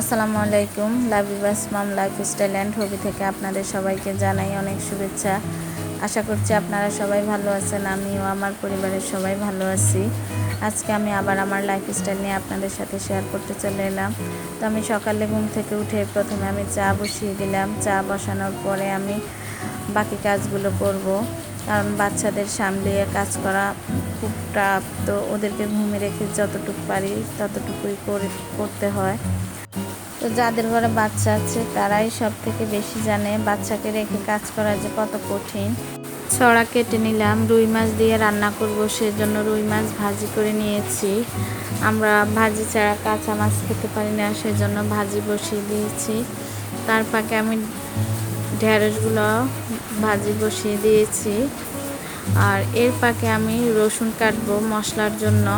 আসসালামু আলাইকুম। লাভিবাস মম lifestyle and হবি থেকে আপনাদের সবাইকে জানাই অনেক শুভেচ্ছা। আশা করছি আপনারা সবাই ভালো আছেন, আমিও আমার পরিবারের সবাই ভালো আছি। আজকে আমি আবার আমার লাইফস্টাইল নিয়ে আপনাদের সাথে শেয়ার করতে চলে এলাম। তো আমি সকালে ঘুম থেকে উঠে প্রথমে আমি চা বসিয়ে দিলাম। চা বসানোর পরে আমি বাকি কাজগুলো করব, কারণ বাচ্চাদের সামলিয়ে কাজ করা খুব টাফ। তো ওদেরকে ঘুমিয়ে রেখে যতটুকু পারি ততটুকুই করতে হয়। তো যাদের ঘরে বাচ্চা আছে তারাই সব থেকে বেশি জানে বাচ্চাকে রেখে কাজ করা যে কত কঠিন। ছড়া কেটে নিলাম, রুই মাছ দিয়ে রান্না করব, সেজন্য রুই মাছ ভাজি করে নিয়েছি। আমরা ভাজি ছাড়া কাঁচা মাছ খেতে পারি না, সেজন্য ভাজি বসিয়ে দিয়েছি। তার ফাঁকে আমি ঢেঁড়সগুলো ভাজি বসিয়ে দিয়েছি। আর এর ফাঁকে আমি রসুন কাটবো মশলার জন্য।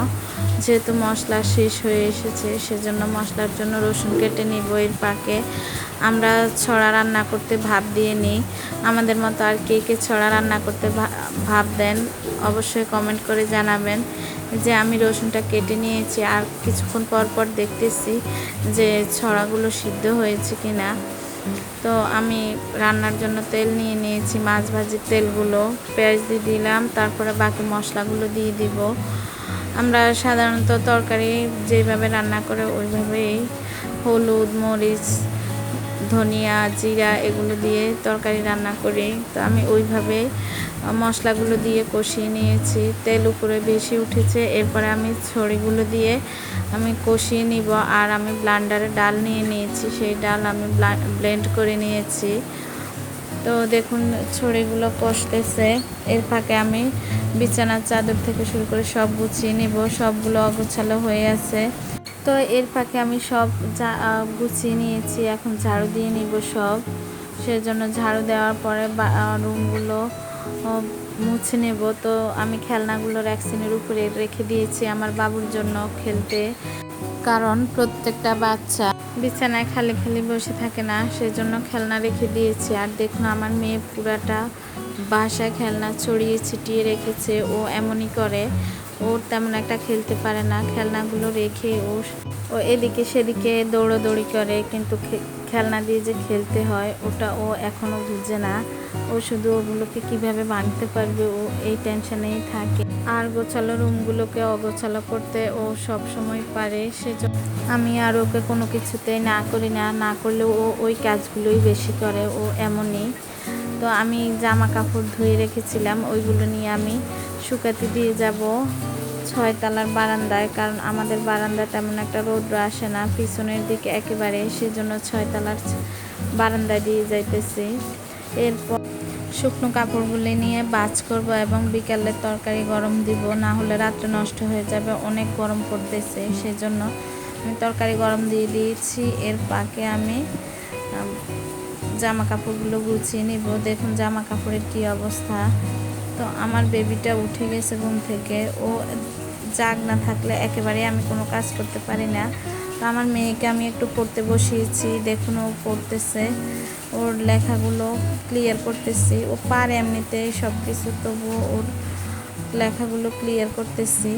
যেহেতু মশলা শেষ হয়ে এসেছে, সেজন্য মশলার জন্য রসুন কেটে নিব। এর ফাঁকে আমরা ছড়া রান্না করতে ভাপ দিয়ে নিই। আমাদের মতো আর কে কে ছড়া রান্না করতে ভাপ দেন অবশ্যই কমেন্ট করে জানাবেন। যে আমি রসুনটা কেটে নিয়েছি, আর কিছুক্ষণ পর পর দেখতেছি যে ছড়াগুলো সিদ্ধ হয়েছে কিনা। তো আমি রান্নার জন্য তেল নিয়ে নিয়েছি, মাছ ভাজির তেলগুলো, পেঁয়াজ দিয়ে দিলাম, তারপরে বাকি মশলাগুলো দিয়ে দিব। আমরা সাধারণত তরকারি যেভাবে রান্না করে ওইভাবেই হলুদ, মরিচ, ধনিয়া, জিরা এগুলো দিয়ে তরকারি রান্না করি। তো আমি ওইভাবে মশলাগুলো দিয়ে কষিয়ে নিয়েছি। তেল উপরে বেশি উঠেছে, এরপরে আমি ছড়িগুলো দিয়ে আমি কষিয়ে নিব। আর আমি ব্লেন্ডারে ডাল নিয়ে নিয়েছি, সেই ডাল আমি ব্লেন্ড করে নিয়েছি। তো দেখুন ছড়িগুলো কষতেছে। এর ফাঁকে আমি বিছানার চাদর থেকে শুরু করে সব গুছিয়ে নিব, সবগুলো অগোছালো হয়ে আছে। তো এর ফাঁকে আমি সব গুছিয়ে নিয়েছি, এখন ঝাড়ু দিয়ে নিব সব। সেজন্য ঝাড়ু দেওয়ার পরে রুমগুলো মুছে নেব। তো আমি খেলনাগুলো র্যাকসিনের উপরে রেখে দিয়েছি আমার বাবুর জন্য খেলতে, কারণ প্রত্যেকটা বাচ্চা বিছানায় খালি খালি বসে থাকে না, সেজন্য খেলনা রেখে দিয়েছি। আর দেখুন আমার মেয়ে পুরাটা বাসায় খেলনা ছড়িয়ে ছিটিয়ে রেখেছে। ও এমনই করে, ও তেমন একটা খেলতে পারে না। খেলনাগুলো রেখে ও এদিকে সেদিকে দৌড়াদৌড়ি করে, কিন্তু খেলনা দিয়ে যে খেলতে হয় ওটা ও এখনও বুঝে না। ও শুধু ওগুলোকে কিভাবে ভাঙতে পারবে ও এই টেনশনেই থাকে। আর গোছালো রুমগুলোকে অগোছালো করতে ও সব সময় পারে, সেজন্য আমি আর ওকে কোনো কিছুতেই না করি না। না করলেও ও ওই কাজগুলোই বেশি করে, ও এমনই। তো আমি জামা কাপড় ধুয়ে রেখেছিলাম, ওইগুলো নিয়ে আমি শুকাতে দিয়ে যাব 6 তলার বারান্দায়, কারণ আমাদের বারান্দায় তেমন একটা রৌদ্র আসে না পিছনের দিকে একেবারে, সেজন্য 6 তলার বারান্দায় দিয়ে যাইতেছি। এরপর শুকনো কাপড়গুলি নিয়ে ভাঁজ করব এবং বিকালে তরকারি গরম দিব, না হলে রাত্রে নষ্ট হয়ে যাবে, অনেক গরম পড়তেছে। সেজন্য আমি তরকারি গরম দিয়ে দিয়েছি। এর ফাঁকে আমি জামা কাপড়গুলো গুছিয়ে নিব। দেখুন জামা কাপড়ের কী অবস্থা। তো আমার বেবিটা উঠে গেছে ঘুম থেকে, ও জাগ না থাকলে একেবারে আমি কোনো কাজ করতে পারি না। তো আমার মেয়েকে আমি একটু পড়তে বসিয়েছি, দেখুন ও পড়তেছে, ওর লেখাগুলো ক্লিয়ার করতেছি। ও পারে এমনিতেই সব কিছু, তবুও ওর লেখাগুলো ক্লিয়ার করতেছি,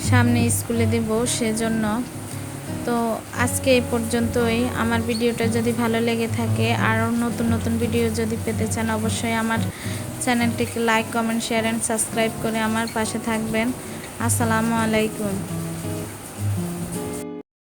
সামনে স্কুলে দেব সেজন্য। তো আজকে এই পর্যন্তই। আমার ভিডিওটা যদি ভালো লেগে থাকে, আরও নতুন নতুন ভিডিও যদি পেতে চান, অবশ্যই আমার চ্যানেলটিকে like, comment, share and subscribe করে আমার পাশে থাকবেন। আসসালামু আলাইকুম।